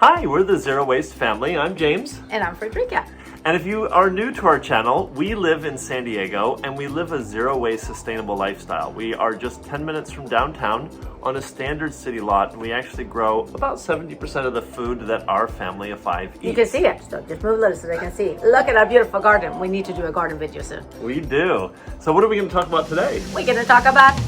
Hi, we're the Zero Waste family. I'm James. And I'm Frederica. And if you are new to our channel, we live in San Diego and we live a zero waste sustainable lifestyle. We are just 10 minutes from downtown on a standard city lot. We actually grow about 70% of the food that our family of 5 eats. You can see it, so just move a little so they can see. Look at our beautiful garden. We need to do a garden video soon. We do. So what are we going to talk about today? We're going to talk about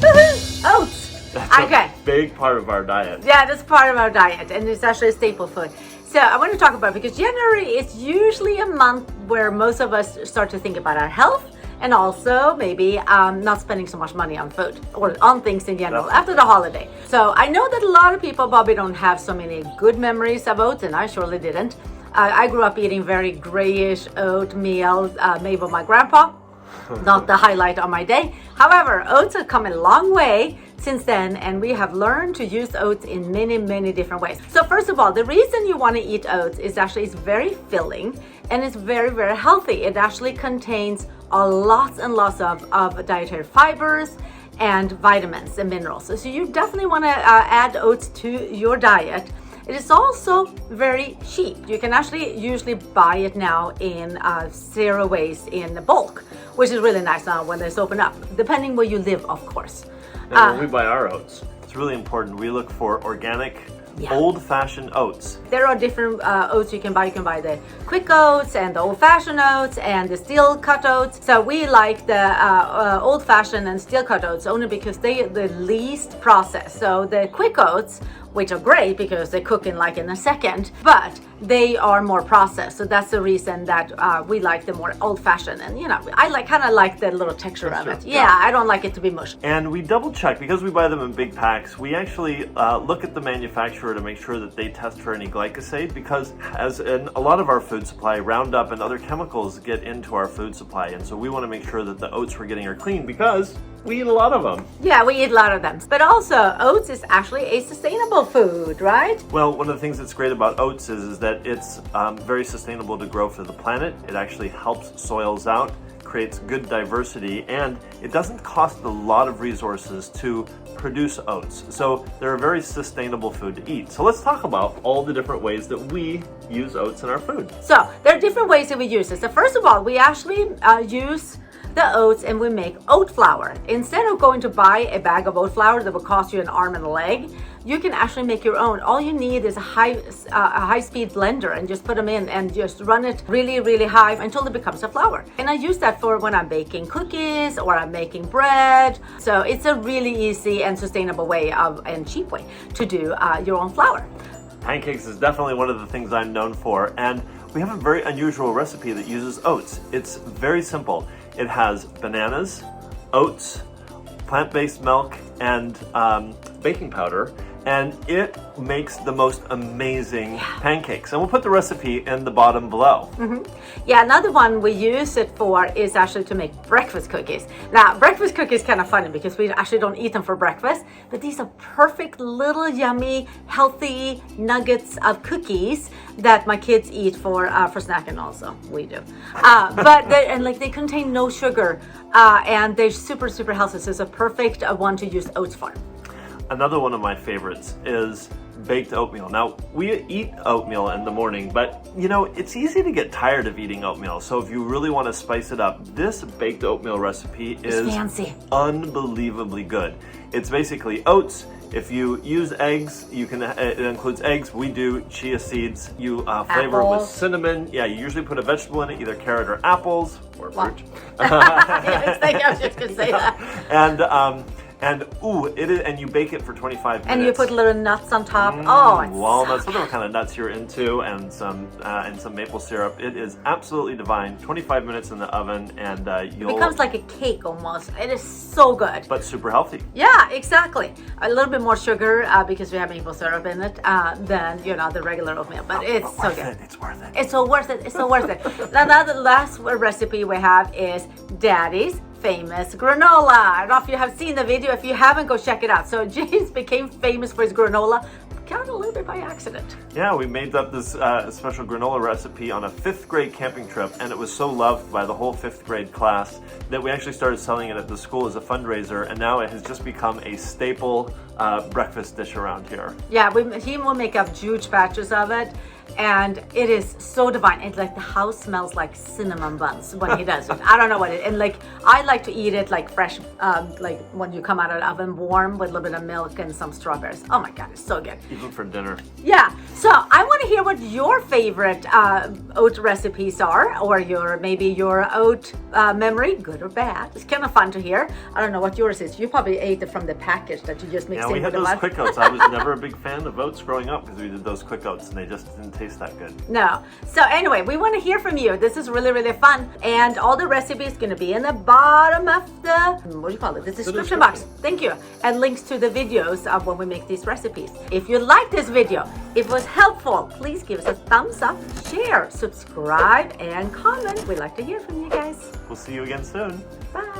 oats. That's a big part of our diet. Yeah, that's part of our diet, and it's actually a staple food. So I want to talk about it because January is usually a month where most of us start to think about our health and also maybe not spending so much money on food or on things in general after the holiday. So I know that a lot of people probably don't have so many good memories of oats, and I surely didn't. I grew up eating very grayish oatmeal made by my grandpa. Not the highlight of my day. However, oats have come a long way since then, and we have learned to use oats in many different ways. So first of all, the reason you want to eat oats is actually it's very filling and it's very healthy. It actually contains lots and lots of dietary fibers and vitamins and minerals. So you definitely want to add oats to your diet. It is also very cheap. You can actually usually buy it now in zero waste in bulk, which is really nice now when it's open up, depending where you live, of course. And when we buy our oats, it's really important. We look for organic, old-fashioned oats. There are different oats you can buy. You can buy the quick oats and the old-fashioned oats and the steel cut oats. So we like the old-fashioned and steel cut oats only because they are the least processed. So the quick oats, which are great because they cook in a second, but they are more processed. So that's the reason that we like the more old-fashioned. And I kind of like the little texture of it. Yeah, I don't like it to be mushed. And we double check because we buy them in big packs. We actually look at the manufacturer to make sure that they test for any glyphosate, because as in a lot of our food supply, Roundup and other chemicals get into our food supply. And so we want to make sure that the oats we're getting are clean because we eat a lot of them. Yeah, we eat a lot of them. But also, oats is actually a sustainable food, right? Well, one of the things that's great about oats is that it's very sustainable to grow for the planet. It actually helps soils out, creates good diversity, and it doesn't cost a lot of resources to produce oats. So they're a very sustainable food to eat. So let's talk about all the different ways that we use oats in our food. So there are different ways that we use it. So first of all, we actually use the oats and we make oat flour. Instead of going to buy a bag of oat flour that will cost you an arm and a leg, you can actually make your own. All you need is a high-speed blender and just put them in and just run it really high until it becomes a flour. And I use that for when I'm baking cookies or I'm making bread. So it's a really easy and sustainable way and cheap way to do your own flour. Pancakes is definitely one of the things I'm known for, and we have a very unusual recipe that uses oats. It's very simple. It has bananas, oats, plant-based milk, and baking powder, and it makes the most amazing pancakes. And we'll put the recipe in the bottom below. Yeah, another one we use it for is actually to make breakfast cookies. Now, breakfast cookies kind of funny because we actually don't eat them for breakfast, but these are perfect little yummy, healthy nuggets of cookies that my kids eat for snacking. Also, we do. But they contain no sugar, and they're super healthy. So it's a perfect one to use oats for. Another one of my favorites is baked oatmeal. Now, we eat oatmeal in the morning, but it's easy to get tired of eating oatmeal. So if you really want to spice it up, this baked oatmeal recipe is fancy, unbelievably good. It's basically oats. If you use eggs, it includes eggs. We do chia seeds. You flavor it with cinnamon. Yeah, you usually put a vegetable in it, either carrot or apples or fruit. I was just gonna say that. And you bake it for 25 minutes. And you put little nuts on top. It's walnuts, so whatever kind of nuts you're into, and some maple syrup. It is absolutely divine. 25 minutes in the oven, and it becomes like a cake almost. It is so good. But super healthy. Yeah, exactly. A little bit more sugar because we have maple syrup in it than the regular oatmeal. But it's so good. It's worth it. It's so worth it. It's so worth it. Now the last recipe we have is Daddy's famous granola. I don't know if you have seen the video. If you haven't, go check it out. So James became famous for his granola out a little bit by accident. Yeah, we made up this special granola recipe on a 5th grade camping trip, and it was so loved by the whole 5th grade class that we actually started selling it at the school as a fundraiser, and now it has just become a staple breakfast dish around here. Yeah, he will make up huge batches of it, and it is so divine. It's like the house smells like cinnamon buns when he does it. I don't know what it, and like I like to eat it like fresh, like when you come out of the oven warm with a little bit of milk and some strawberries. Oh my God, it's so good. Even for dinner. Yeah, so I want to hear what your favorite oat recipes are, or maybe your oat memory, good or bad. It's kind of fun to hear. I don't know what yours is. You probably ate it from the package that you just mixed Yeah, we in had with those the quick oats. I was never a big fan of oats growing up because we did those quick oats and they just didn't taste that good. No. So anyway, we want to hear from you. This is really, really fun. And all the recipes going to be in the bottom of the, what do you call it? The description box. Thank you. And links to the videos of when we make these recipes. If you like this video, if it was helpful, please give us a thumbs up, share, subscribe, and comment. We'd like to hear from you guys. We'll see you again soon. Bye.